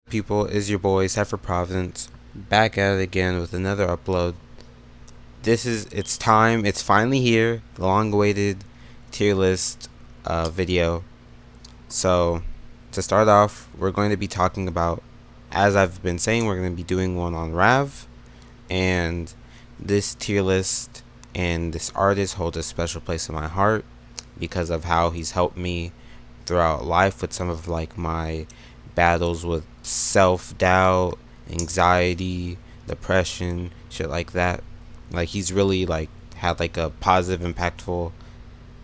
People, is your boy Cypher Providence back at it again with another upload. It's time. It's finally here. The long-awaited tier list video. So to start off, we're going to be talking about, as I've been saying, we're going to be doing one on Rav, and this tier list and this artist holds a special place in my heart because of how he's helped me throughout life with some of like my battles with self-doubt, anxiety, depression, shit like that. Like he's really like had like a positive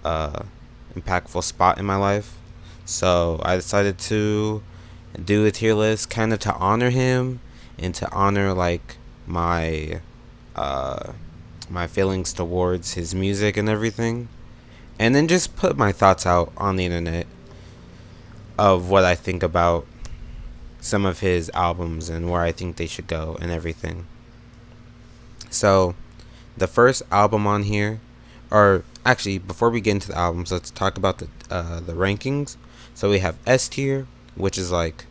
uh impactful spot in my life. So I decided to do a tier list kind of to honor him and to honor like uh my feelings towards his music and everything, and then just put my thoughts out on the internet of what I think about some of his albums and where I think they should go and everything. So, the first album on here, or actually, before we get into the albums, let's talk about the rankings. So we have S tier, which is like,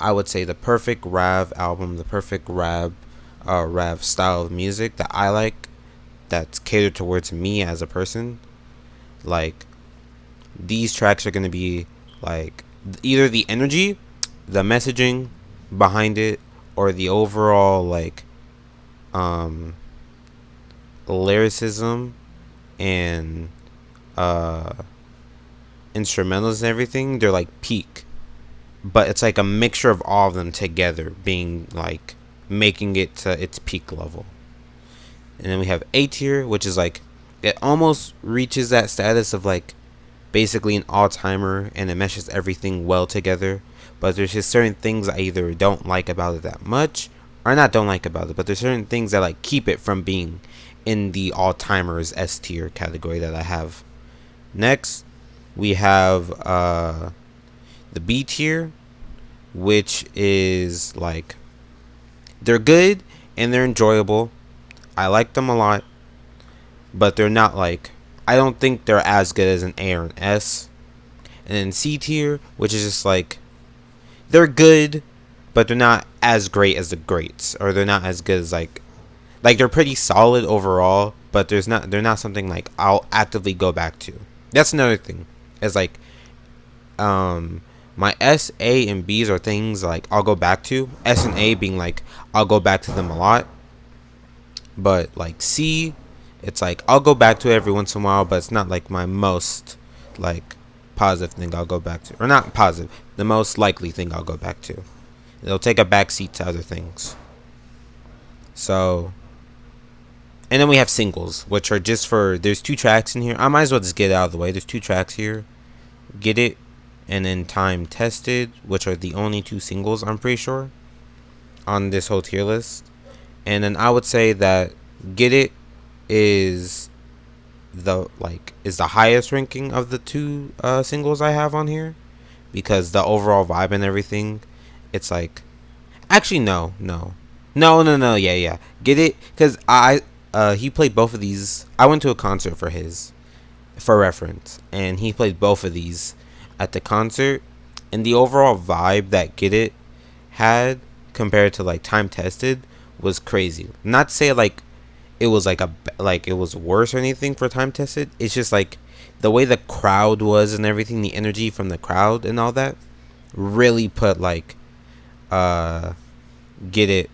I would say, the perfect Rav album, the perfect Rav style of music that I like, that's catered towards me as a person. Like, these tracks are gonna be like either the energy, the messaging behind it, or the overall like um lyricism and uh instrumentals and everything. They're like peak, but it's like a mixture of all of them together being like making it to its peak level. And then we have A tier, which is like it almost reaches that status of like basically an all-timer, and it meshes everything well together. But there's just certain things I either don't like about it that much, or not don't like about it, but there's certain things that like keep it from being in the all-timers S tier category that I have. Next, we have the B tier, which is like they're good and they're enjoyable. I like them a lot, but they're not like, I don't think they're as good as an A or an S. And then C tier, which is just like they're good, but they're not as great as the greats, or they're not as good as like they're pretty solid overall, but they're not something like I'll actively go back to. That's another thing. It's like my S, A, and B's are things like I'll go back to. S and A being like I'll go back to them a lot. But like C, it's like I'll go back to it every once in a while, but it's not like my most like positive thing I'll go back to, or not positive, the most likely thing I'll go back to. It'll take a backseat to other things. So, and then we have singles, which are just for, there's two tracks in here. I might as well just get it out of the way. There's two tracks here, Get It and then Time Tested, which are the only two singles I'm pretty sure on this whole tier list. And then I would say that Get It is the highest ranking of the two singles I have on here, because the overall vibe and everything, it's like, actually no, yeah, Get It, because I he played both of these. I went to a concert for his, for reference, and he played both of these at the concert, and the overall vibe that Get It had compared to like Time Tested was crazy. Not to say like it was like it was worse or anything for Time Tested. It's just like the way the crowd was and everything, the energy from the crowd and all that really put like Get It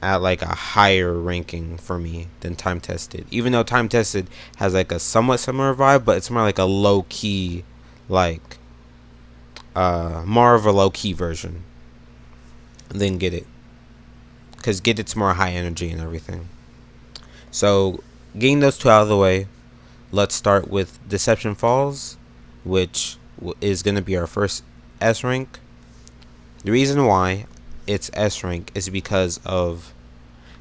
at like a higher ranking for me than Time Tested. Even though Time Tested has like a somewhat similar vibe, but it's more like a low key, like more of a low key version than Get It, because Get It's more high energy and everything. So, getting those two out of the way, let's start with Deception Falls, which is going to be our first S rank. The reason why it's S rank is because of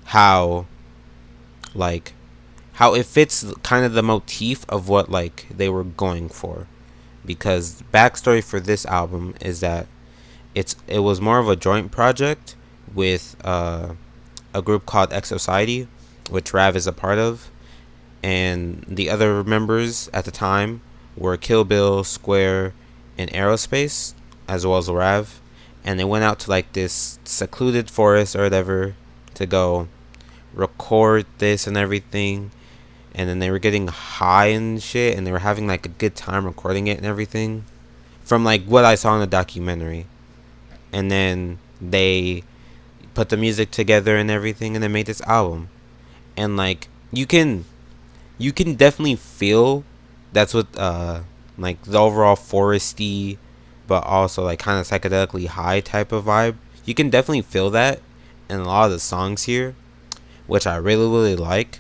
how, like, how it fits kind of the motif of what, like, they were going for. Because backstory for this album is that it was more of a joint project with a group called X Society, which Rav is a part of, and the other members at the time were Kill Bill, Square, and Aerospace, as well as Rav. and they went out to like this secluded forest or whatever to go record this and everything. And then they were getting high and shit, and they were having like a good time recording it and everything, from like what I saw in the documentary. And then they put the music together and everything, and they made this album. And like you can definitely feel that's what like the overall foresty, but also like kind of psychedelically high type of vibe. You can definitely feel that in a lot of the songs here, which I really like.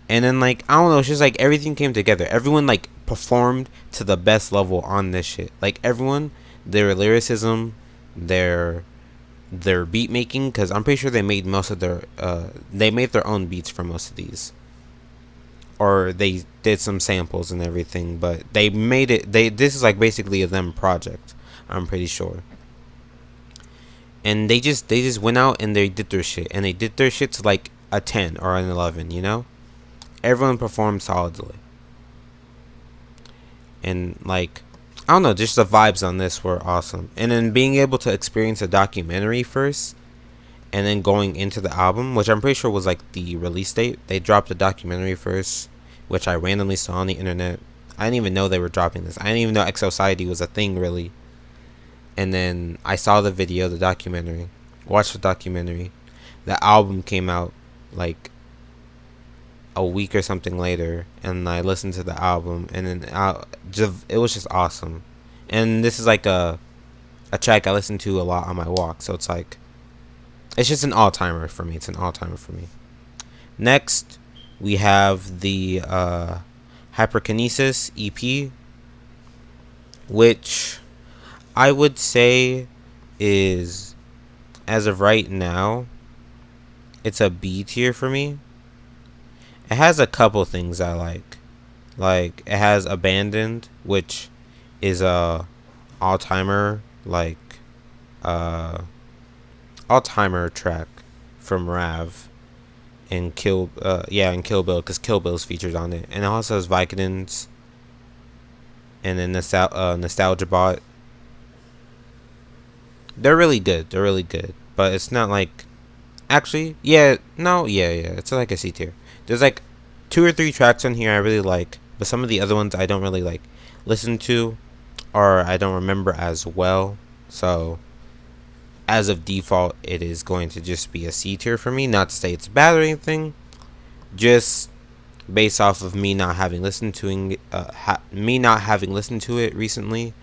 And then like I don't know, it's just like everything came together. Everyone like performed to the best level on this shit. Like everyone, their lyricism, their beat making, because I'm pretty sure they made most of their they made their own beats for most of these, or they did some samples and everything, but they made it. This is like basically a them project, I'm pretty sure. And they just went out and they did their shit, and they did their shit to like a 10 or an 11, you know. Everyone performed solidly, and like I don't know, just the vibes on this were awesome. And then being able to experience a documentary first, and then going into the album, which I'm pretty sure was like the release date. They dropped the documentary first, which I randomly saw on the internet. I didn't even know they were dropping this. I didn't even know X Society was a thing, really. And then I saw the video, the documentary, watched the documentary. The album came out like a week or something later, and I listened to the album, and then it was just awesome. And this is like a track I listen to a lot on my walk, so it's like it's just an all-timer for me. It's an all-timer for me. Next, we have the Hyperkinesis EP, which I would say is, as of right now, it's a B tier for me. It has a couple things I like. Like, it has Abandoned, which is a all-timer, like, all-timer track from Rav and Kill Bill, because Kill Bill's featured on it. And it also has Vicodins, and then Nostalgia Bot. They're really good. They're really good. But it's not like, actually, yeah, it's like a C tier. There's like 2 or 3 tracks on here I really like, but some of the other ones I don't really like listen to, or I don't remember as well. So as of default, it is going to just be a C tier for me. Not to say it's bad or anything, just based off of me not having listened to it recently,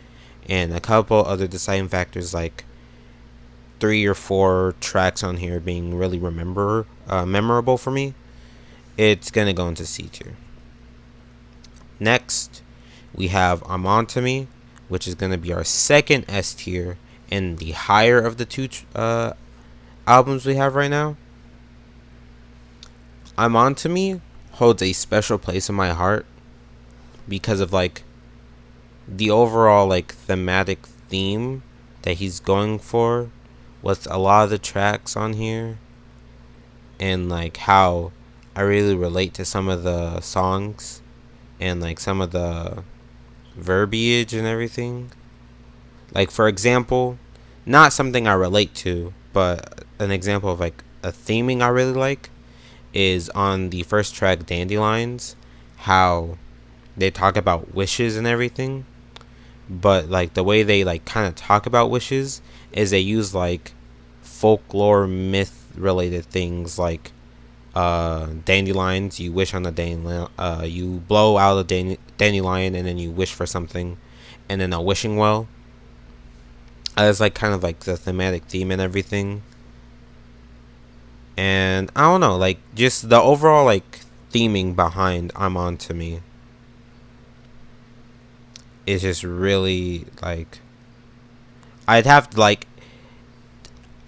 and a couple other deciding factors like 3 or 4 tracks on here being really memorable for me. It's gonna go into C tier. Next, we have I'm On To Me, which is gonna be our second S tier and the higher of the 2 albums we have right now. I'm On To Me holds a special place in my heart because of like the overall like thematic theme that he's going for with a lot of the tracks on here, and like how I really relate to some of the songs and like some of the verbiage and everything. Like, for example, not something I relate to, but an example of like a theming I really like is on the first track, Dandelions, how they talk about wishes and everything, but like the way they like kind of talk about wishes is they use like folklore myth related things, like dandelions, you wish on a dandelion, you blow out a dandelion and then you wish for something, and then a wishing well. It's like kind of like the thematic theme and everything. And I don't know, like just the overall like theming behind I'm On To Me is just really like, I'd have to like,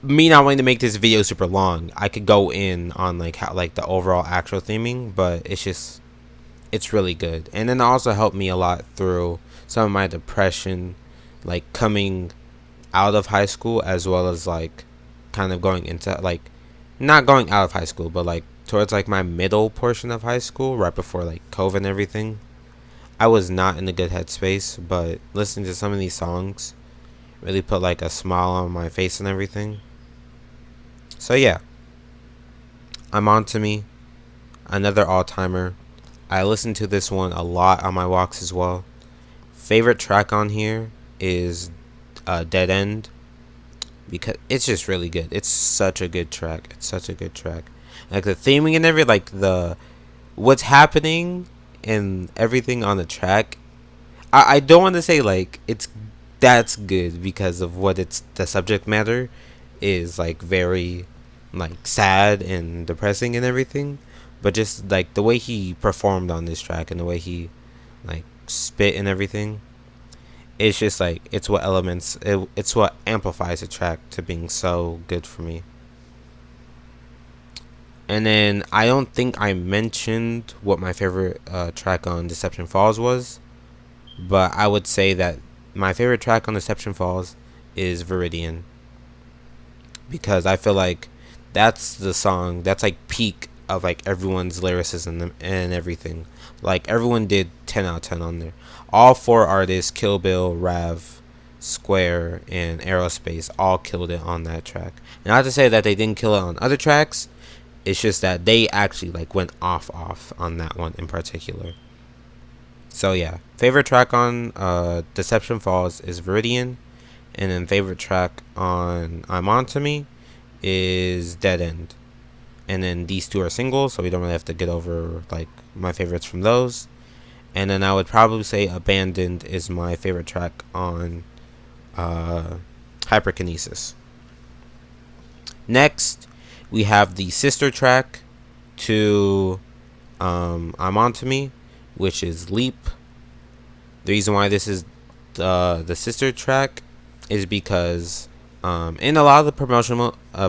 me not wanting to make this video super long, I could go in on like how like the overall actual theming, but it's really good. And then it also helped me a lot through some of my depression, like coming out of high school, as well as like kind of going into like, not going out of high school, but like towards like my middle portion of high school, right before like COVID and everything. I was not in a good headspace, but listening to some of these songs really put like a smile on my face and everything. So yeah, I'm On To Me, another all-timer. I listen to this one a lot on my walks as well. Favorite track on here is Dead End, because it's just really good. It's such a good track. It's such a good track. Like the theming and everything, like the what's happening and everything on the track. I don't want to say like it's that's good because of what it's the subject matter is like very like sad and depressing and everything, but just like the way he performed on this track and the way he like spit and everything, it's just like it's what amplifies a track to being so good for me. And then I don't think I mentioned what my favorite track on Deception Falls was, but I would say that my favorite track on Deception Falls is Viridian, because I feel like that's the song that's like peak of like everyone's lyricism and everything. Like everyone did 10 out of 10 on there. All four artists, Kill Bill, Rav, Square, and Aerospace, all killed it on that track. Not to say that they didn't kill it on other tracks. It's just that they actually like went off on that one in particular. So yeah, favorite track on Deception Falls is Viridian, and then favorite track on I'm On To Me is Dead End. And then these two are singles, so we don't really have to get over like my favorites from those. And then I would probably say Abandoned is my favorite track on Hyperkinesis. Next, we have the sister track to I'm On To Me, which is Leap. The reason why this is the sister track is because in a lot of the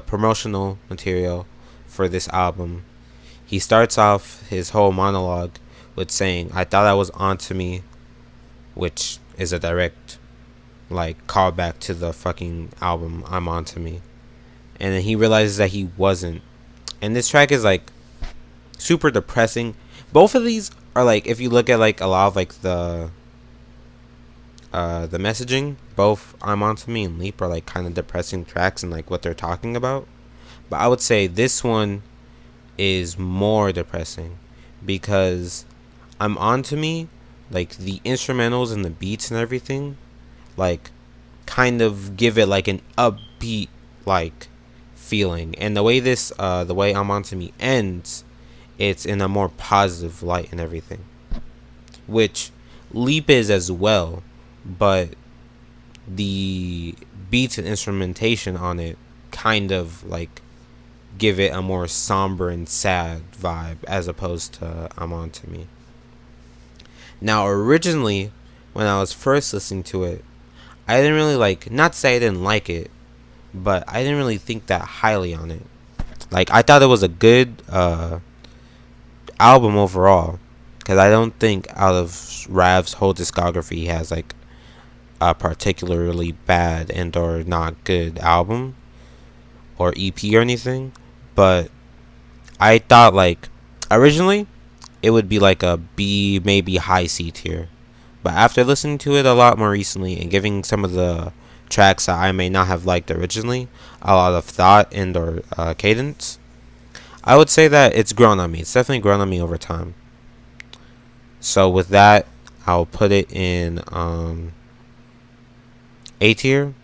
promotional material for this album, he starts off his whole monologue with saying, "I thought I was on to me," which is a direct like callback to the fucking album I'm On To Me. And then he realizes that he wasn't. And this track is like super depressing. Both of these are like, if you look at like a lot of like the messaging, both I'm On To Me and Leap are like kind of depressing tracks and like what they're talking about. But I would say this one is more depressing because I'm On To Me, like the instrumentals and the beats and everything, like kind of give it like an upbeat like feeling. And the way the way I'm On To Me ends, it's in a more positive light and everything, which Leap is as well, but the beats and instrumentation on it kind of like give it a more somber and sad vibe as opposed to I'm On To Me. Now originally, when I was first listening to it, I didn't really like, not to say I didn't like it, but I didn't really think that highly on it. Like I thought it was a good album overall, because I don't think out of Rav's whole discography he has like a particularly bad and or not good album or EP or anything. But I thought like originally it would be like a B, maybe high C tier. But after listening to it a lot more recently and giving some of the tracks that I may not have liked originally a lot of thought and or cadence, I would say that it's grown on me. It's definitely grown on me over time. So with that, I'll put it in A tier.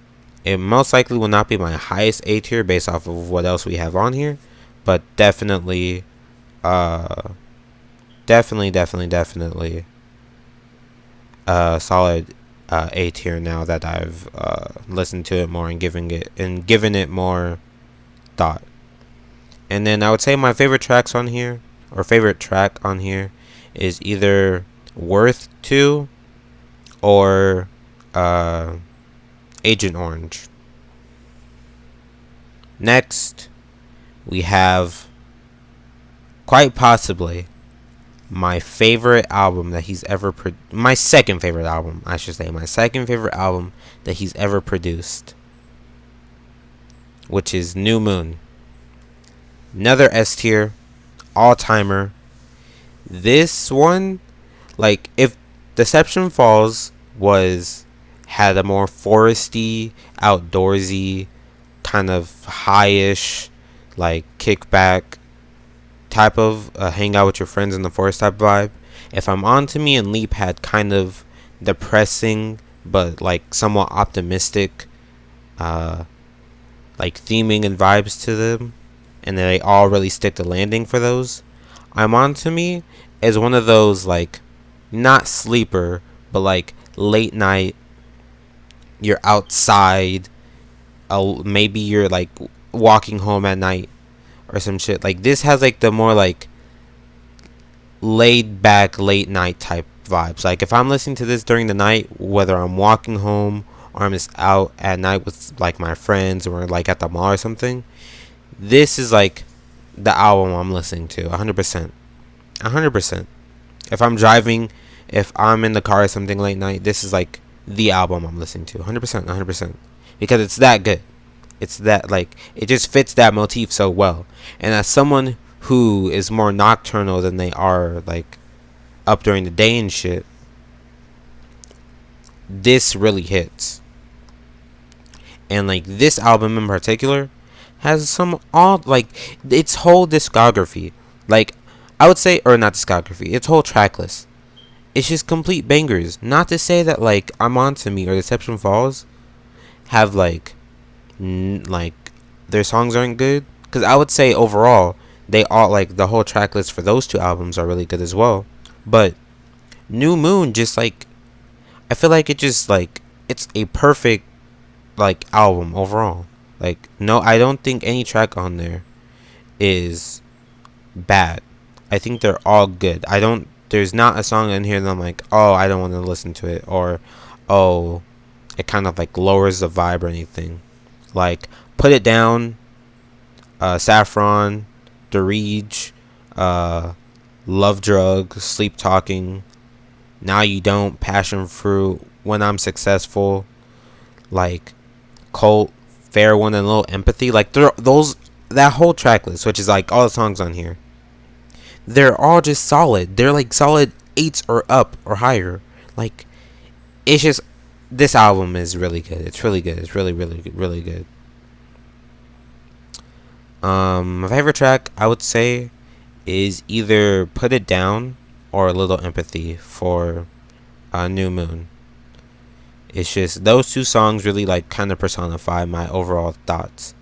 It most likely will not be my highest A tier based off of what else we have on here, but definitely, definitely, solid A tier now that I've listened to it more and given it more thought. And then I would say my favorite tracks on here, or favorite track on here, is either Worth 2 or Agent Orange. Next, we have quite possibly my favorite album that he's ever my second favorite album, I should say, my second favorite album that he's ever produced, which is New Moon. Another S tier, all timer. This one, like if Deception Falls was had a more foresty, outdoorsy, kind of high-ish, like kickback type of hang out with your friends in the forest type vibe. If I'm On To Me and Leap had kind of depressing but like somewhat optimistic like theming and vibes to them, and they all really stick the landing for those. I'm On To Me is one of those like not sleeper but like late night, you're outside, maybe you're like walking home at night or some shit. Like this has like the more like laid back late night type vibes. Like if I'm listening to this during the night, whether I'm walking home or I'm just out at night with like my friends or like at the mall or something, this is like the album I'm listening to 100%. 100%. If I'm driving, if I'm in the car or something late night, this is like the album I'm listening to 100%. 100%. Because it's that good. It's that like it just fits that motif so well. And as someone who is more nocturnal than they are like up during the day and shit, this really hits. And like this album in particular has some all like its whole discography, like I would say, or not discography, its whole track list, it's just complete bangers. Not to say that like I'm On To Me or Deception Falls have like like their songs aren't good, because I would say overall they all like the whole track list for those two albums are really good as well. But New Moon just like I feel like it just like it's a perfect like album overall. Like no, I don't think any track on there is bad. I think they're all good. I don't There's not a song in here that I'm like, oh, I don't want to listen to it, or oh, it kind of like lowers the vibe or anything. Like Put It Down, Saffron, The Reach, Love Drug, Sleep Talking, Now You Don't, Passion Fruit, When I'm Successful, like Colt, Fair One, and Little Empathy. Like those, that whole track list, which is like all the songs on here, they're all just solid. They're like solid 8s or up or higher. Like it's just, this album is really good. It's really good. It's really really good, really good. My favorite track I would say is either Put It Down or A Little Empathy for New Moon. It's just those two songs really like kind of personify my overall thoughts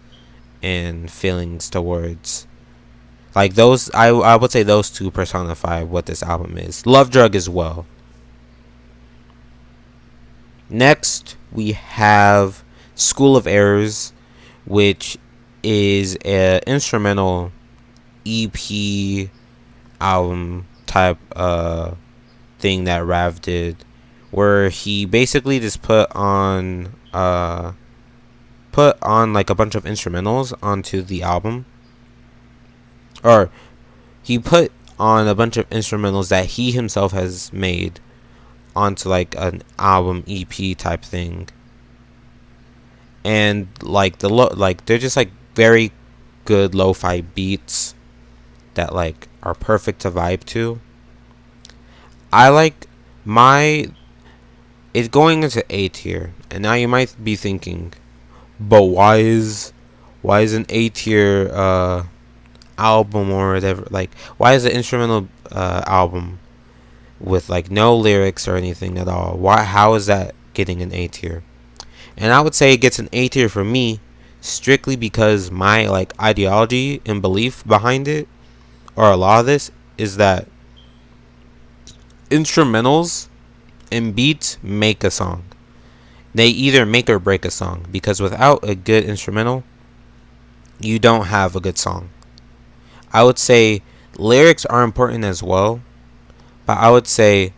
and feelings towards like those. I would say those two personify what this album is. Love Drug as well. Next we have School of Errors, which is a instrumental EP album type thing that Rav did, where he basically just put on like a bunch of instrumentals onto the album, or he put on a bunch of instrumentals that he himself has made onto like an album EP type thing. And like they're just like very good lo-fi beats that like are perfect to vibe to. I like it's going into A tier, and now you might be thinking, but why is an A tier album or whatever, like why is an instrumental album with like no lyrics or anything at all, how is that getting an A tier? And I would say it gets an A tier for me strictly because my like ideology and belief behind it, or a lot of this, is that instrumentals and beats make a song. They either make or break a song, because without a good instrumental, you don't have a good song. I would say lyrics are important as well, but I would say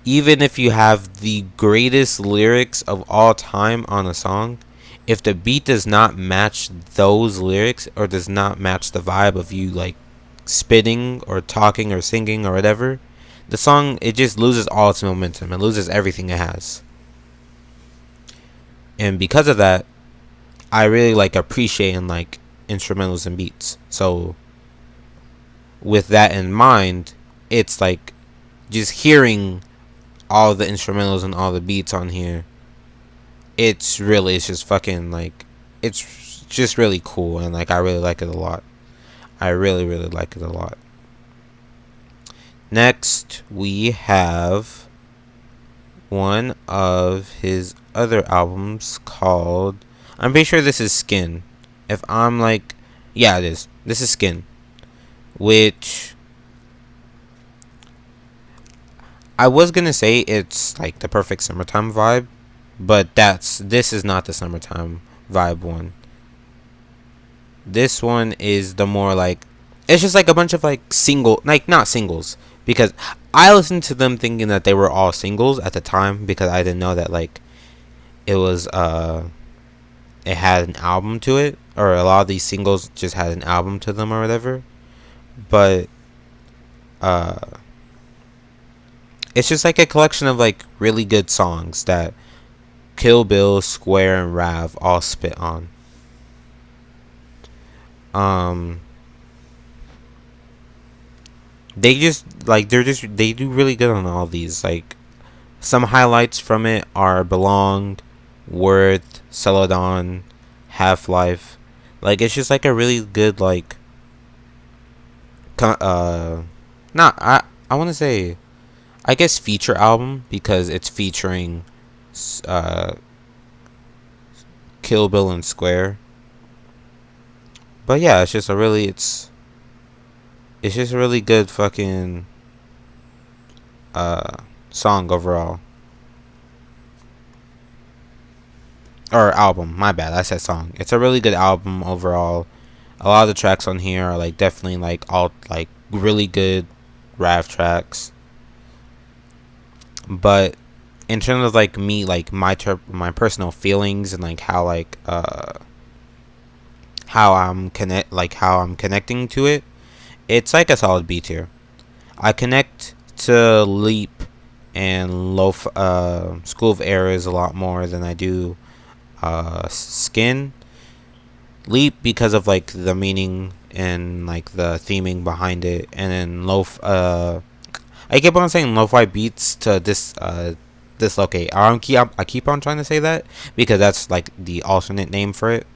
even if you have the greatest lyrics of all time on a song, if the beat does not match those lyrics or does not match the vibe of you like spitting or talking or singing or whatever, the song, it just loses all its momentum. It loses everything it has. And because of that, I really like appreciating like instrumentals and beats. So with that in mind, it's like just hearing all the instrumentals and all the beats on here, it's just fucking like, it's just really cool, and like I really like it a lot. I really like it a lot. Next we have one of his other albums called, I'm pretty sure this is Skin. If I'm like, yeah, it is. This is Skin, which I was gonna say it's like the perfect summertime vibe, but this is not the summertime vibe one. This one is the more like, it's just like a bunch of like like not singles, because I listened to them thinking that they were all singles at the time, because I didn't know that like it was it had an album to it, or a lot of these singles just had an album to them or whatever. But uh it's just like a collection of like really good songs that Kill Bill, Square, and Rav all spit on. They just like, they do really good on all these. Like, some highlights from it are Belong, Worth, Celadon, Half Life. Like, it's just like a really good like not I want to say, I guess, feature album, because it's featuring uh Kill Bill and Square. But yeah, it's just a really it's just a really good fucking song overall. Or album, my bad, I said song. It's a really good album overall. A lot of the tracks on here are like definitely like all like really good Rav tracks. But in terms of like me, like my personal feelings, and like how like how I'm connecting to it, it's like a solid B tier. I connect to Leap and School of Errors a lot more than I do Skin. Leap because of like the meaning and like the theming behind it, and then I keep on saying lo-fi beats to dislocate. I keep on trying to say that because that's like the alternate name for it.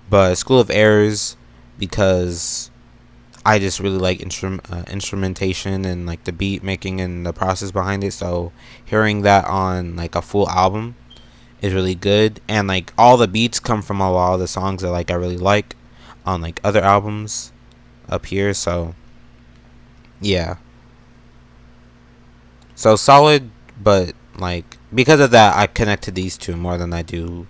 But School of Errors, because I just really like instrumentation and like the beat making and the process behind it. So hearing that on like a full album is really good, and like all the beats come from a lot of the songs that like I really like on like other albums up here. So yeah, so solid, but like because of that, I connect to these two more than I do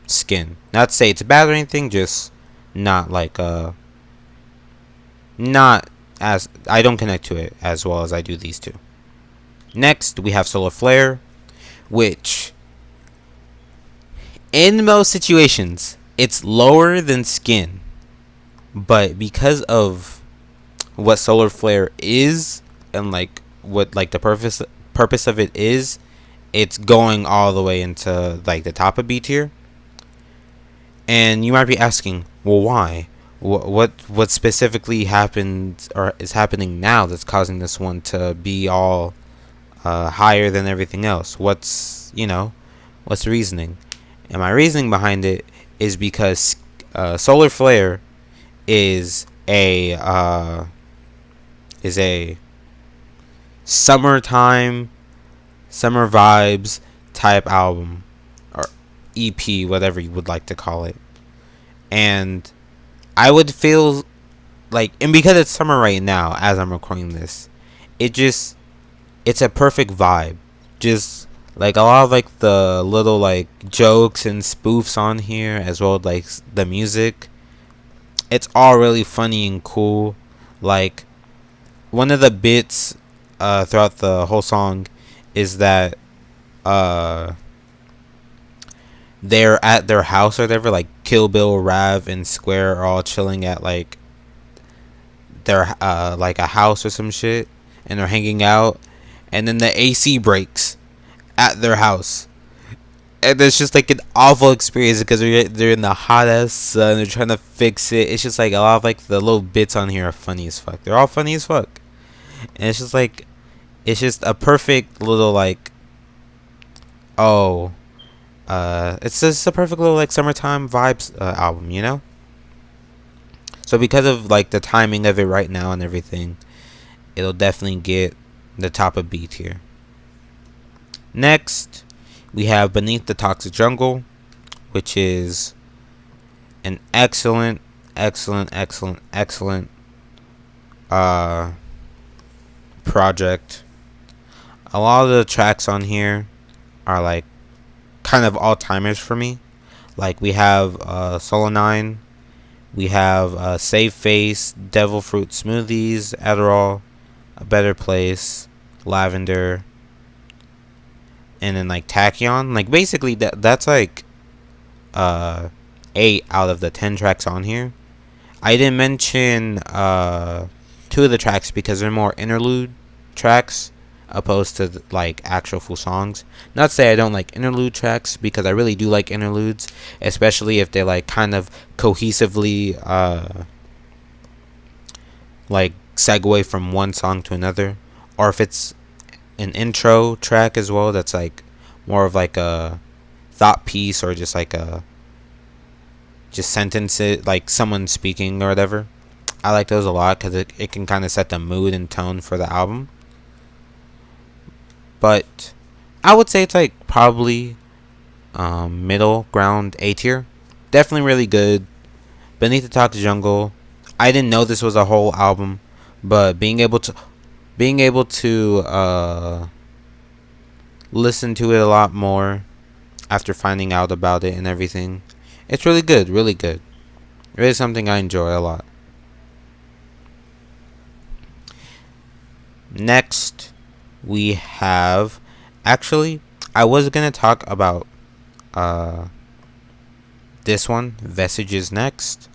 Skin. Not to say it's bad or anything, just not like not as, I don't connect to it as well as I do these two. Next we have Solar Flare, which in most situations it's lower than Skin, but because of what Solar Flare is, and like what like the purpose of it is, it's going all the way into like the top of B tier. And you might be asking, well, why? What specifically happened or is happening now that's causing this one to be all higher than everything else? What's the reasoning? And my reasoning behind it is because Solar Flare is a summer vibes type album, or EP, whatever you would like to call it. And I would feel like, and because it's summer right now as I'm recording this, it's a perfect vibe. Just like a lot of like the little like jokes and spoofs on here, as well as like the music, it's all really funny and cool. Like, one of the bits throughout the whole song is that they're at their house or whatever, like Kill Bill, Rav, and Square are all chilling at like their like a house or some shit, and they're hanging out, and then the AC breaks at their house, and it's just like an awful experience because they're in the hot ass sun, they're trying to fix it. It's just like a lot of like the little bits on here are funny as fuck. They're all funny as fuck, and it's just like It's just a perfect little like, oh, it's just a perfect little like summertime vibes album, you know. So because of like the timing of it right now and everything, it'll definitely get the top of B tier. Next, we have Beneath the Toxic Jungle, which is an excellent, excellent project. A lot of the tracks on here are like kind of all timers for me. Like we have Solo 9, we have Save Face, Devil Fruit Smoothies, Adderall, A Better Place, Lavender, and then like Tachyon. Like basically that's like 8 out of the 10 tracks on here. I didn't mention 2 of the tracks because they're more interlude tracks opposed to like actual full songs. Not to say I don't like interlude tracks, because I really do like interludes, especially if they like kind of cohesively like segue from one song to another, or if it's an intro track as well that's like more of like a thought piece, or just like a just sentences like someone speaking or whatever. I like those a lot because it can kind of set the mood and tone for the album. But I would say it's like probably middle ground A tier. Definitely really good. Beneath the Toxic Jungle. I didn't know this was a whole album, but being able to listen to it a lot more after finding out about it and everything, it's really good, really good. Really something I enjoy a lot. Next, we have, actually, I was gonna talk about this one, Vestiges, next,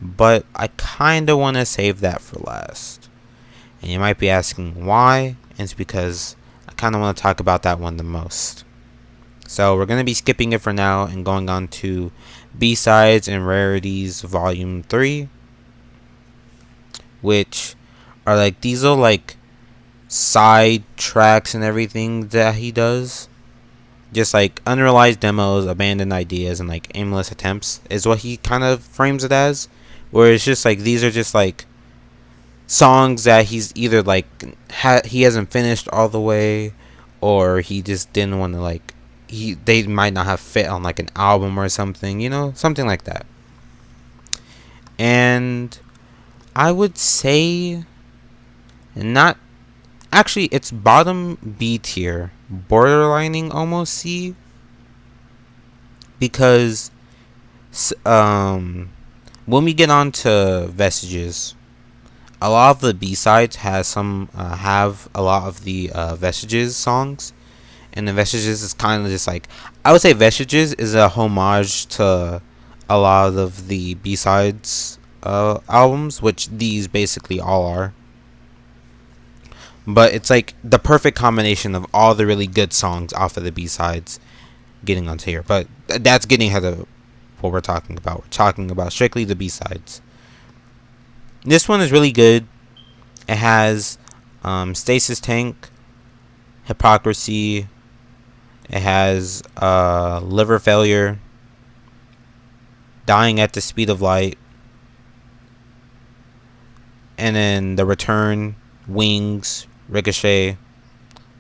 but I kind of want to save that for last. And you might be asking why, and it's because I kind of want to talk about that one the most. So we're going to be skipping it for now and going on to B-Sides and Rarities Volume 3, which are like, these are like side tracks and everything that he does. Just like unrealized demos, abandoned ideas, and like aimless attempts is what he kind of frames it as. Where it's just like, these are just like songs that he's either like he hasn't finished all the way, or he just didn't want to like, they might not have fit on like an album or something, you know, something like that. And I would say not, actually it's bottom B tier, borderlining almost C, because when we get on to Vestiges, a lot of the B-sides has some have a lot of the Vestiges songs, and the Vestiges is kind of just like, I would say Vestiges is a homage to a lot of the B-sides albums, which these basically all are. But it's like the perfect combination of all the really good songs off of the B-sides getting onto here. But that's getting ahead of what we're talking about. We're talking about strictly the B-sides. This one is really good. It has Stasis Tank, Hypocrisy. It has Liver Failure, Dying at the Speed of Light, and then The Return, Wings, Ricochet.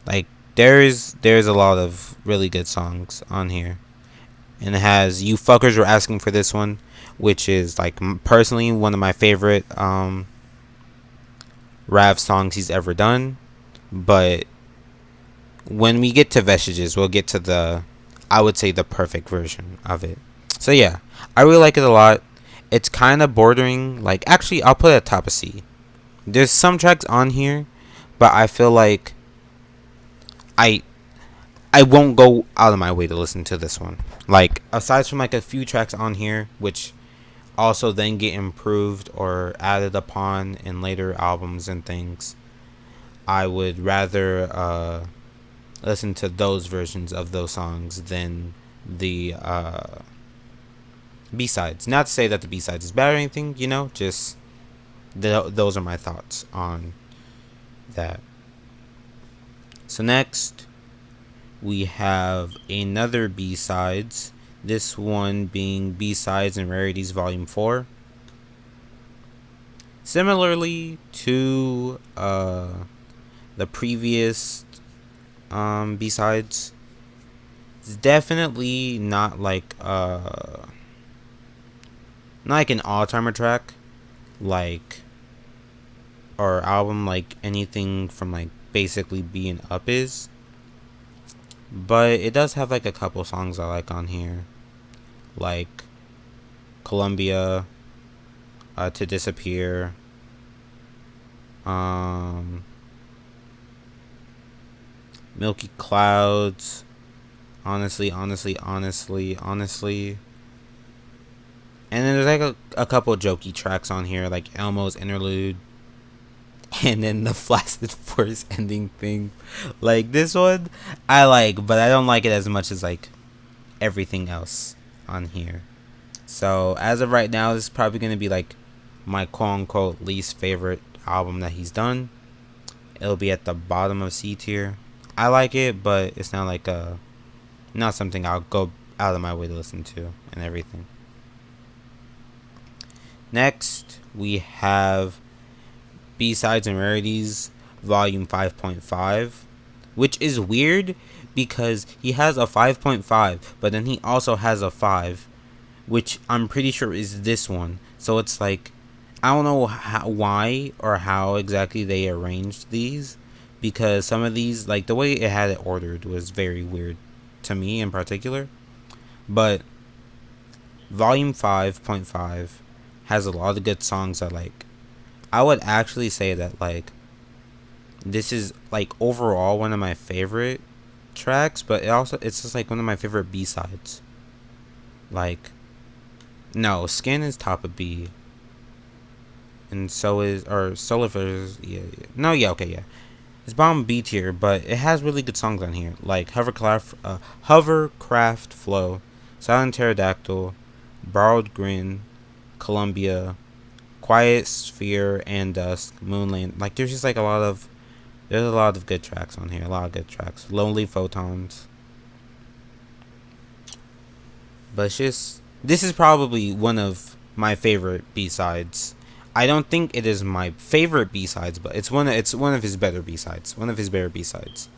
Like there's a lot of really good songs on here. And it has You Fuckers Were Asking for This One, which is like personally one of my favorite Rav songs he's ever done. But when we get to Vestiges, we'll get to the, I would say, the perfect version of it. So yeah, I really like it a lot. It's kind of bordering, like, actually I'll put it at top of C. There's some tracks on here, but I feel like I won't go out of my way to listen to this one. Like, aside from like a few tracks on here, which also then get improved or added upon in later albums and things, I would rather listen to those versions of those songs than the B-sides. Not to say that the B-sides is bad or anything, you know, just those are my thoughts on that. So next we have another B-sides. This one being B-sides and rarities volume 4. Similarly to the previous B-sides, it's definitely not like an all-timer track, like, or album like anything from like basically B and up is. But it does have like a couple songs I like on here, like Columbia, To Disappear, Milky Clouds, honestly. And then there's like a couple jokey tracks on here, like Elmo's interlude, and then the Flaccid Force ending thing. Like this one, I like, but I don't like it as much as like everything else on here. So as of right now, this is probably gonna be like my quote unquote least favorite album that he's done. It'll be at the bottom of C tier. I like it, but it's not like not something I'll go out of my way to listen to and everything. Next, we have B-sides and rarities volume 5.5, which is weird because he has a 5.5, but then he also has a 5, which I'm pretty sure is this one. So it's like, I don't know why or how exactly they arranged these, because some of these, like the way it had it ordered was very weird to me in particular. But volume 5.5 has a lot of good songs that like, I would actually say that like this is like overall one of my favorite tracks, but it's just like one of my favorite B-sides. Like, no, Skin is top of B, and so is, or Solar yeah. No, yeah, okay, yeah. It's bottom B tier, but it has really good songs on here, like Hovercraft Flow, Silent Pterodactyl, Borrowed Grin, Columbia, Quiet Sphere, and Dusk, Moonland. Like there's just like there's a lot of good tracks on here, a lot of good tracks. Lonely Photons. But it's just, this is probably one of my favorite B-sides. I don't think it is my favorite B-sides, but it's one of his better B-sides. One of his better B-sides.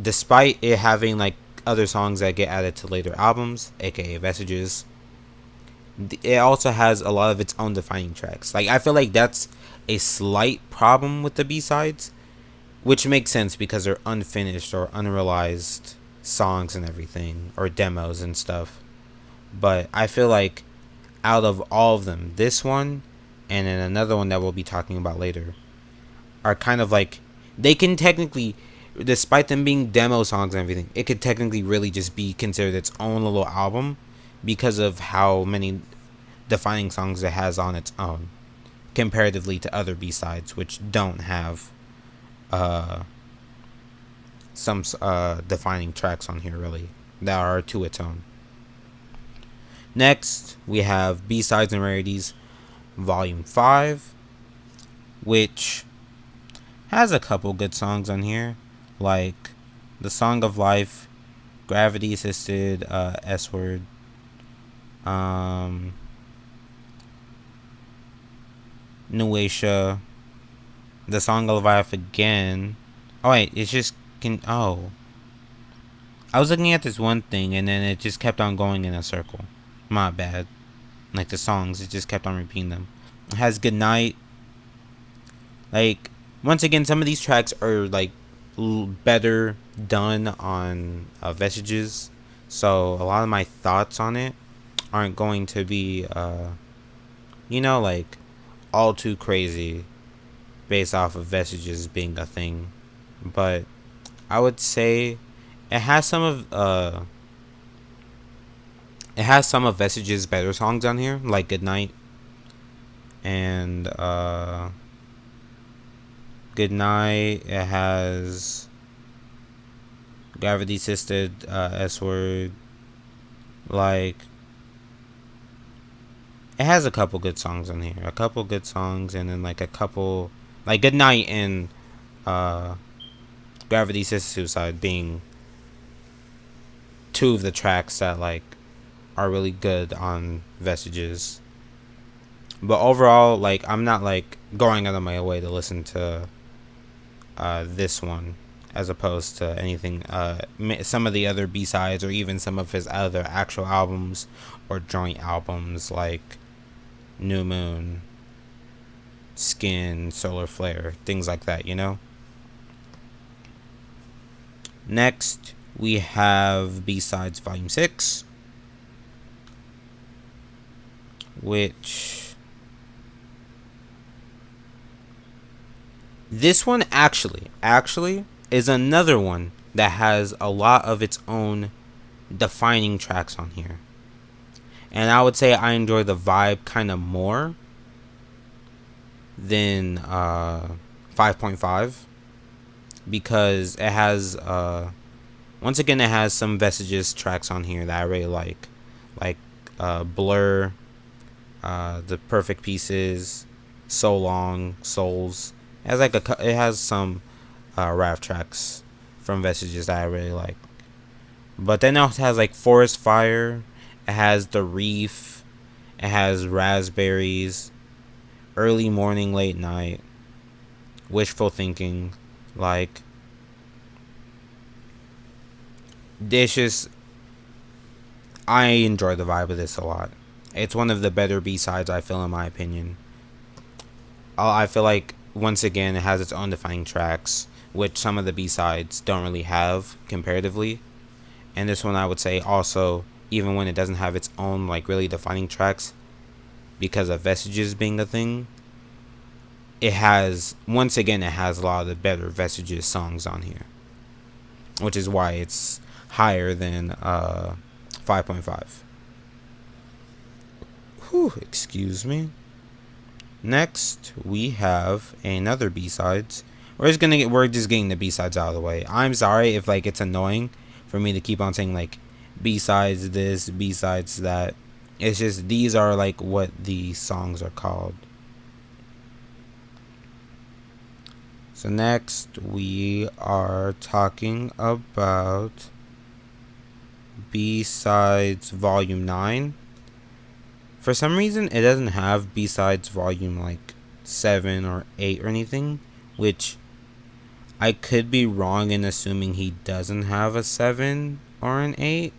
Despite it having like other songs that get added to later albums, aka Vestiges, it also has a lot of its own defining tracks. Like I feel like that's a slight problem with the B-sides, which makes sense because they're unfinished or unrealized songs and everything, or demos and stuff. But I feel like out of all of them, this one and then another one that we'll be talking about later are kind of like, they can technically, despite them being demo songs and everything, it could technically really just be considered its own little album because of how many defining songs it has on its own comparatively to other B-sides, which don't have some defining tracks on here really that are to its own. Next, we have B-sides and rarities volume 5, which has a couple good songs on here, like The Song of Life, Gravity Assisted, S-Word, Nuacia, The Song of Life again. Oh wait, it's just I was looking at this one thing and then it just kept on going in a circle. My bad. Like the songs, it just kept on repeating them. It has Good Night. Like, once again, some of these tracks are like better done on Vestiges, so a lot of my thoughts on it aren't going to be like all too crazy based off of Vestiges being a thing. But I would say it has some of Vestiges' better songs on here, like Good Night and Good Night. It has Gravity Assisted, S-Word. Like, it has a couple good songs on here. A couple good songs, and then like a couple, like Good Night and Gravity Sister Suicide being two of the tracks that like are really good on Vestiges. But overall, like I'm not like going out of my way to listen to this one as opposed to anything some of the other B-sides or even some of his other actual albums or joint albums like New Moon, Skin, Solar Flare, things like that, you know. Next we have B-sides volume 6, which this one actually is another one that has a lot of its own defining tracks on here. And I would say I enjoy the vibe kind of more than 5.5 because it has once again it has some Vestiges tracks on here that I really like Blur, The Perfect Pieces, So Long, Souls. It has like it has some rap tracks from Vestiges that I really like. But then it also has like Forest Fire, it has The Reef, it has Raspberries, Early Morning, Late Night, Wishful Thinking, like this just I enjoy the vibe of this a lot. It's one of the better B-sides I feel in my opinion. I feel like once again it has its own defining tracks, which some of the B-sides don't really have comparatively. And this one I would say also, even when it doesn't have its own like really defining tracks, because of Vestiges being a thing, it has once again it has a lot of the better Vestiges songs on here, which is why it's higher than 5.5. Whew, excuse me. Next we have another B-sides. We're just getting the B-sides out of the way. I'm sorry if like it's annoying for me to keep on saying like B-sides this, B-sides that. It's just these are like what the songs are called. So next we are talking about B-sides volume 9. For some reason it doesn't have B-sides volume like 7 or 8 or anything, which I could be wrong in assuming he doesn't have a 7 or an 8.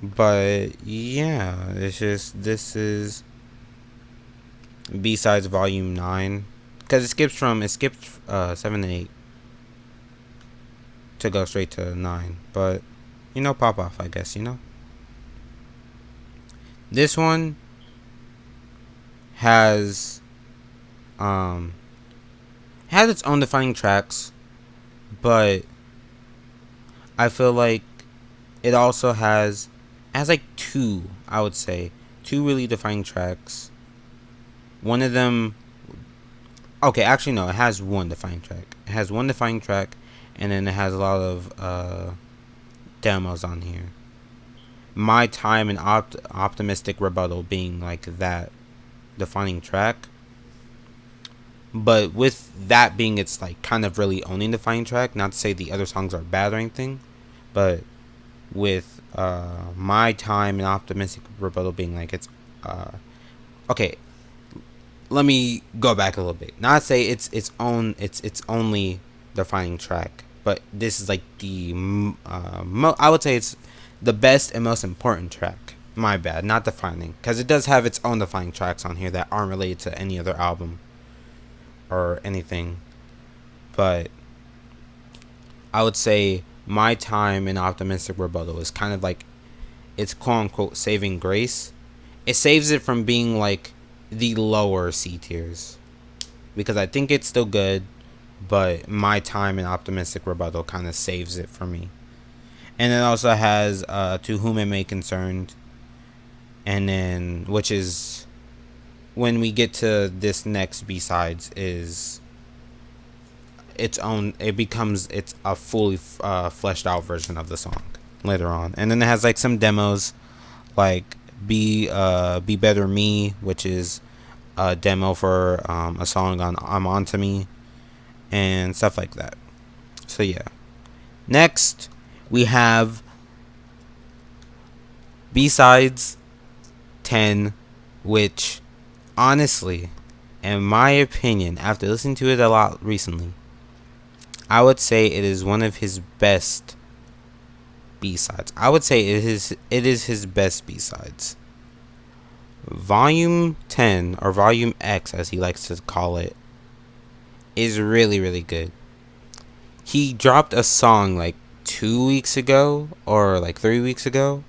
But yeah, it's just this is B-sides volume 9 because it skipped 7 and 8 to go straight to 9. But you know, pop off, I guess, you know. This one has its own defining tracks, but I feel like it also has like two, I would say, two really defining tracks. One of them, okay, actually no, it has one defining track. It has one defining track, and then it has a lot of demos on here. My Time and Optimistic Rebuttal being like that defining track. But with that being its like kind of really owning defining track, not to say the other songs are bad or anything, but with My Time and Optimistic Rebuttal being like it's okay, let me go back a little bit. Not say it's only defining track, but this is like the I would say it's the best and most important track. My bad, not defining, because it does have its own defining tracks on here that aren't related to any other album or anything. But I would say My Time and Optimistic Rebuttal is kind of like its quote unquote saving grace. It saves it from being like the lower C tiers, because I think it's still good, but My Time and Optimistic Rebuttal kind of saves it for me. And it also has To Whom It May Concern, and then which is when we get to this next B-sides is its own. It becomes it's a fully fleshed out version of the song later on. And then it has like some demos like Be Better Me, which is a demo for a song on I'm On To Me. and stuff like that. So yeah. Next, we have B-Sides 10, which honestly, in my opinion, after listening to it a lot recently, I would say it is one of his best B-Sides. I would say it is his best B-Sides. Volume 10, or Volume X as he likes to call it, is really, really good. He dropped a song like 2 weeks ago or like 3 weeks ago,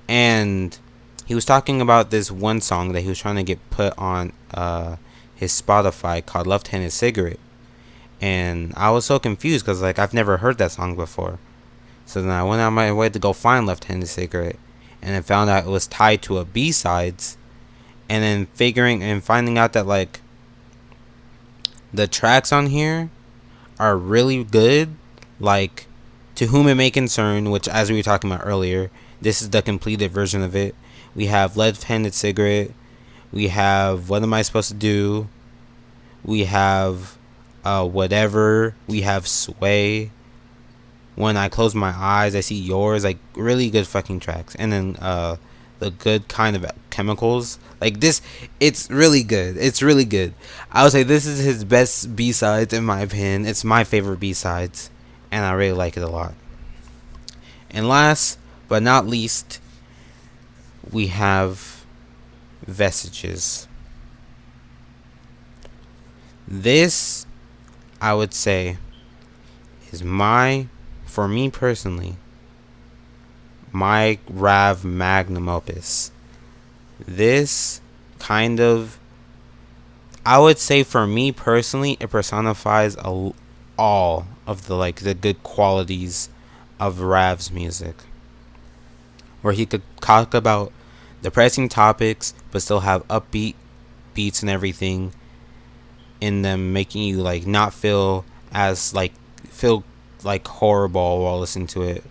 and he was talking about this one song that he was trying to get put on his Spotify called Left-Handed Cigarette. And I was so confused because like I've never heard that song before. So then I went on my way to go find Left-Handed Cigarette, and I found out it was tied to a B-Sides. And then finding out that like the tracks on here are really good. Like To Whom It May Concern, which as we were talking about earlier, this is the completed version of it. We have Left-Handed Cigarette. We have What Am I Supposed to Do? We have Whatever. We have Sway. When I Close My Eyes, I See Yours. Like really good fucking tracks. And then The Good Kind of Chemicals. Like this, it's really good. It's really good. I would say this is his best B-Sides in my opinion. It's my favorite B-Sides, and I really like it a lot. And last but not least, we have Vestiges. This, I would say, is for me personally, my Rav magnum opus. This kind of, I would say for me personally, it personifies all of the good qualities of Rav's music, where he could talk about depressing topics but still have upbeat beats and everything in them, making you like not feel like horrible while listening to it,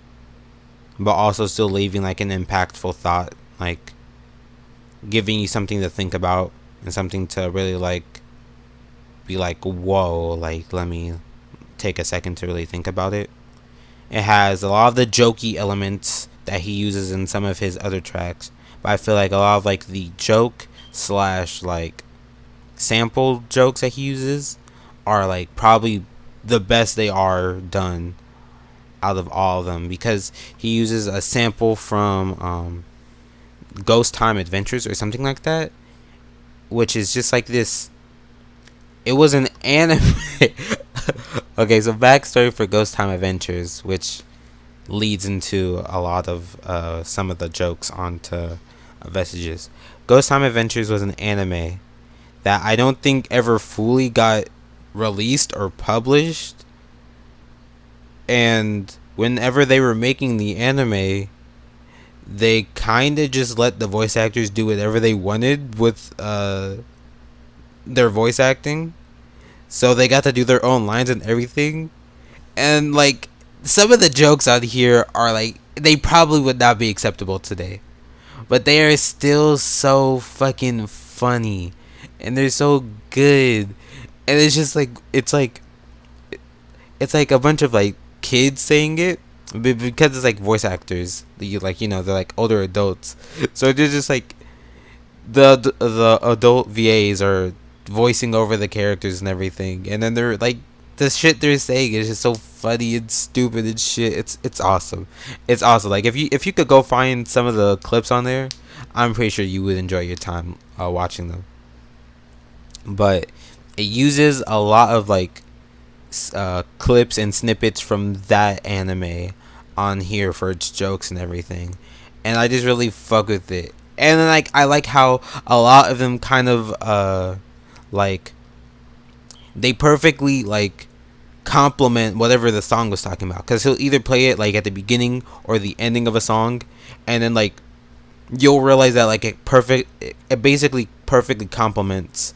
but also still leaving like an impactful thought, like giving you something to think about and something to really like be like, whoa, like let me take a second to really think about it. It has a lot of the jokey elements that he uses in some of his other tracks, but I feel like a lot of like the joke slash like sample jokes that he uses are like probably the best they are done out of all of them, because he uses a sample from Ghost Time Adventures or something like that, which is just like this. It was an anime. Okay, so backstory for Ghost Time Adventures, which leads into a lot of some of the jokes onto Vestiges. Ghost Time Adventures was an anime that I don't think ever fully got released or published. And whenever they were making the anime, they kind of just let the voice actors do whatever they wanted with their voice acting. So they got to do their own lines and everything. And like some of the jokes out here are like, they probably would not be acceptable today, but they are still so fucking funny, and they're so good. And it's just like it's like a bunch of like kids saying it, because it's like voice actors, they're like older adults, so they're just like the adult VAs are voicing over the characters and everything, and then they're like, the shit they're saying is just so funny and stupid and shit. It's awesome. It's awesome. Like if you could go find some of the clips on there, I'm pretty sure you would enjoy your time watching them. But it uses a lot of like clips and snippets from that anime on here for its jokes and everything, and I just really fuck with it. And then like I like how a lot of them kind of like they perfectly like complement whatever the song was talking about, because he'll either play it like at the beginning or the ending of a song, and then like you'll realize that like it basically perfectly complements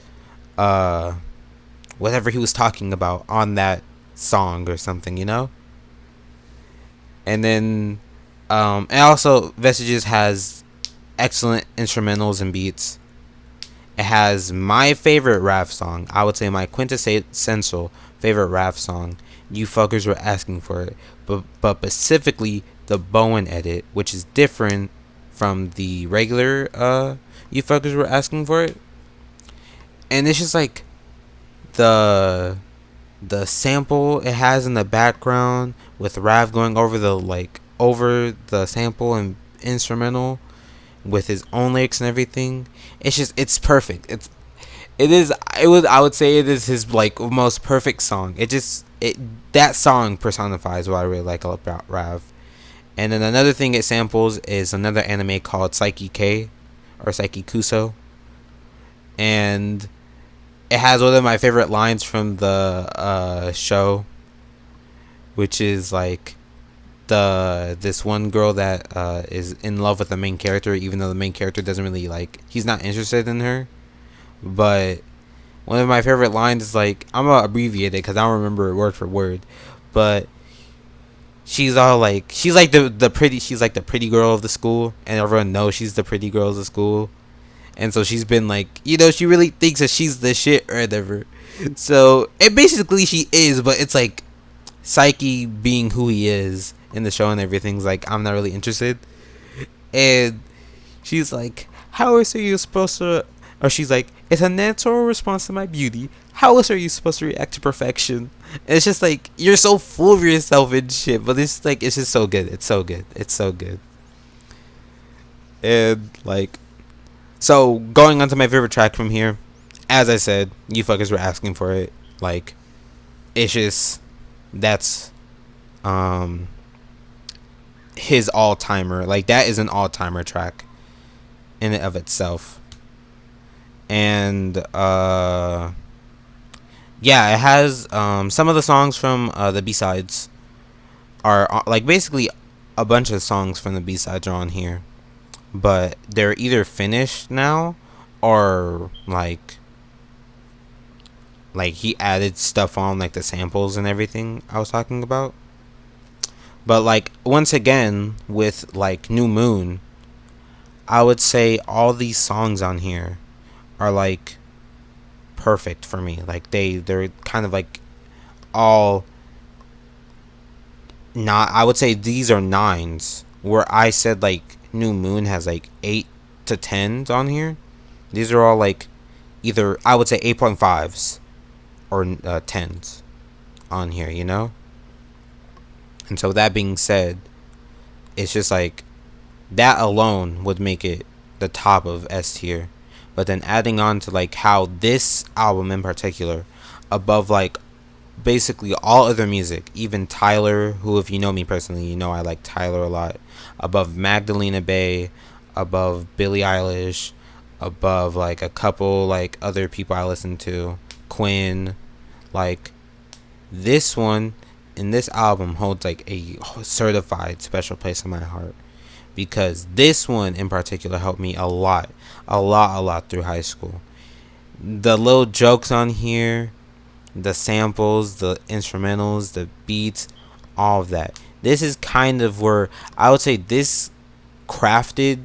whatever he was talking about on that song or something, and then and also Vestiges has excellent instrumentals and beats. It has my favorite Rav song, I would say my quintessential favorite Rav song. You fuckers were asking for it, but specifically the Bowen edit, which is different from the regular you fuckers were asking for it. And it's just like the sample it has in the background with Rav going over the sample and instrumental with his own lyrics and everything. It's perfect. I would say it is his like most perfect song. That song personifies what I really like about Rav. And then another thing it samples is another anime called Psyche K or Psyche Kuso. And it has one of my favorite lines from the show, which is like this one girl that is in love with the main character, even though the main character doesn't really he's not interested in her. But one of my favorite lines is like, I'm gonna abbreviate it because I don't remember it word for word, but she's all like, she's like the pretty girl of the school, and everyone knows she's the pretty girl of the school. And so she's been like, she really thinks that she's the shit or whatever. So, and basically she is, but it's like Psyche being who he is in the show and everything's like, I'm not really interested. And she's like, how else are you supposed to, or she's like, it's a natural response to my beauty. How else are you supposed to react to perfection? And it's just like, you're so full of yourself and shit, but it's like, it's just so good. It's so good. It's so good. And like, so, going on to my favorite track from here, as I said, you fuckers were asking for it. Like, it's just, that's his all-timer. Like, that is an all-timer track in and of itself. And, yeah, it has some of the songs from the B-sides are, like, basically a bunch of songs from the B-sides are on here. But they're either finished now or like he added stuff on, like the samples and everything I was talking about. But like, once again, with like New Moon, I would say all these songs on here are like perfect for me. Like they're kind of like all not, I would say these are 9s, where I said like New Moon has like 8 to 10s on here. These are all like either, I would say 8.5s or 10s on here, And so that being said, it's just like that alone would make it the top of S tier. But then adding on to like how this album in particular, above like basically all other music, even Tyler, who if you know me personally, you know I like Tyler a lot, above Magdalena Bay, above Billie Eilish, above like a couple like other people I listen to, Quinn, like this one in this album holds like a certified special place in my heart, because this one in particular helped me a lot through high school. The little jokes on here, the samples, the instrumentals, the beats, all of that. This is kind of where I would say this crafted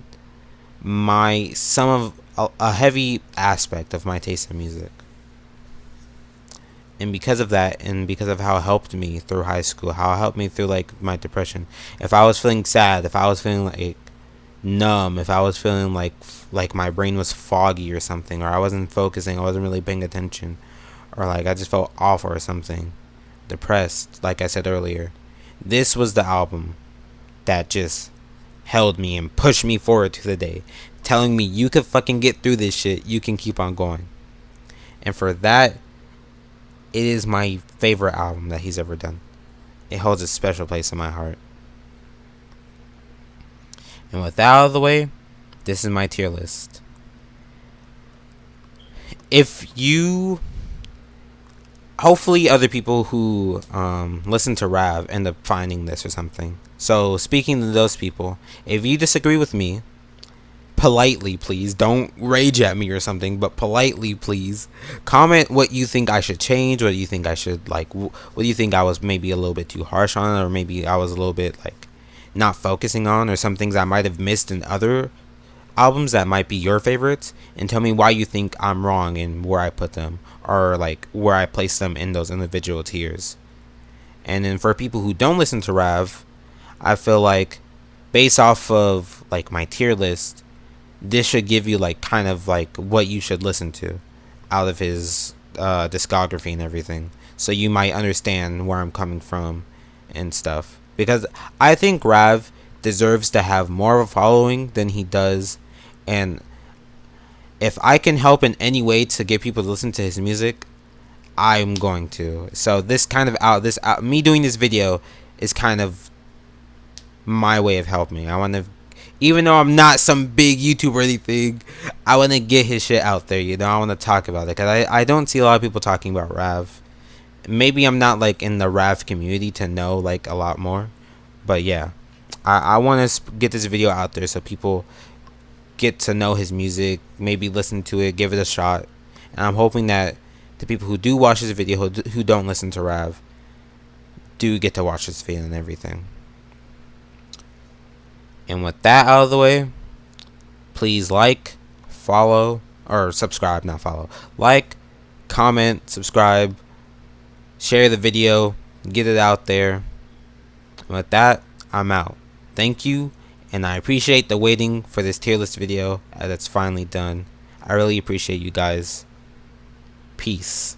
a heavy aspect of my taste in music. And because of that, and because of how it helped me through high school, how it helped me through like my depression. If I was feeling sad, if I was feeling like numb, if I was feeling like my brain was foggy or something, or I wasn't focusing, I wasn't really paying attention, or like I just felt awful or something, depressed, like I said earlier, this was the album that just held me and pushed me forward to the day, telling me you could fucking get through this shit, you can keep on going. And for that, it is my favorite album that he's ever done. It holds a special place in my heart. And with that out of the way, this is my tier list. Hopefully other people who listen to Rav end up finding this or something. So speaking to those people, if you disagree with me, politely please, don't rage at me or something, but politely please comment what you think I should change, what you think I should like, what do you think I was maybe a little bit too harsh on, or maybe I was a little bit like not focusing on, or some things I might have missed in other albums that might be your favorites and tell me why you think I'm wrong and where I put them, or like where I place them in those individual tiers. And then for people who don't listen to Rav, I feel like based off of like my tier list, this should give you like kind of like what you should listen to out of his discography and everything, so you might understand where I'm coming from and stuff. Because I think Rav deserves to have more of a following than he does, and if I can help in any way to get people to listen to his music, I'm going to. So this kind of me doing this video is kind of my way of helping. I want to, even though I'm not some big YouTuber or anything, I want to get his shit out there. You know, I want to talk about it because I don't see a lot of people talking about Rav. Maybe I'm not like in the Rav community to know like a lot more, but yeah, I want to get this video out there so people get to know his music, maybe listen to it, give it a shot. And I'm hoping that the people who do watch this video who don't listen to Rav do get to watch this video and everything. And with that out of the way, please like, follow, or subscribe, not follow. Like, comment, subscribe, share the video, get it out there. And with that, I'm out. Thank you, and I appreciate the waiting for this tier list video as it's finally done. I really appreciate you guys. Peace.